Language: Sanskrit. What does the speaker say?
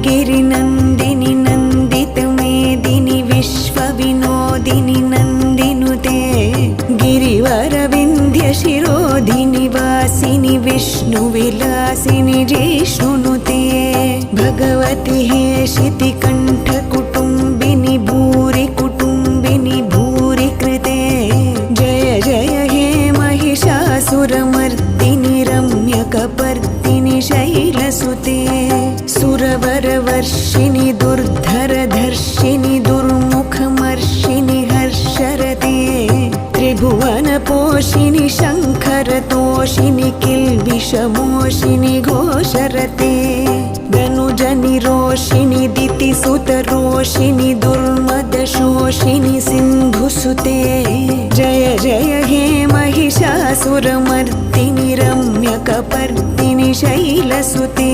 गिरिनन्दिनि नन्दितमेदिनि विश्वविनोदिनि नन्दिनुते गिरिवरविन्ध्यशिरोधिनि वासिनि विष्णुविलासिनि जिष्णुनुते भगवति हेशितिकण्ठकुटुम्बिनि भूरि कुटुम्बिनि भूरि कृते जय जय हे महिषासुरमर्दिनि रम्यकपर्दिनि शैलसुते सुरवरवर्षिणि दुर्धरधर्षिणि दुर्मुखमर्षिणि हर्षरते त्रिभुवनपोषिणि शङ्खरतोषिणि किल्बिषमोषिणि घोषरते धनुजनिरोषिणि दितिसुतरोषिणि दुर्मदशोषिणि सिन्धुसुते जय जय हे महिषासुरमर्दिनि रम्यकपर्दिनि शैलसुते।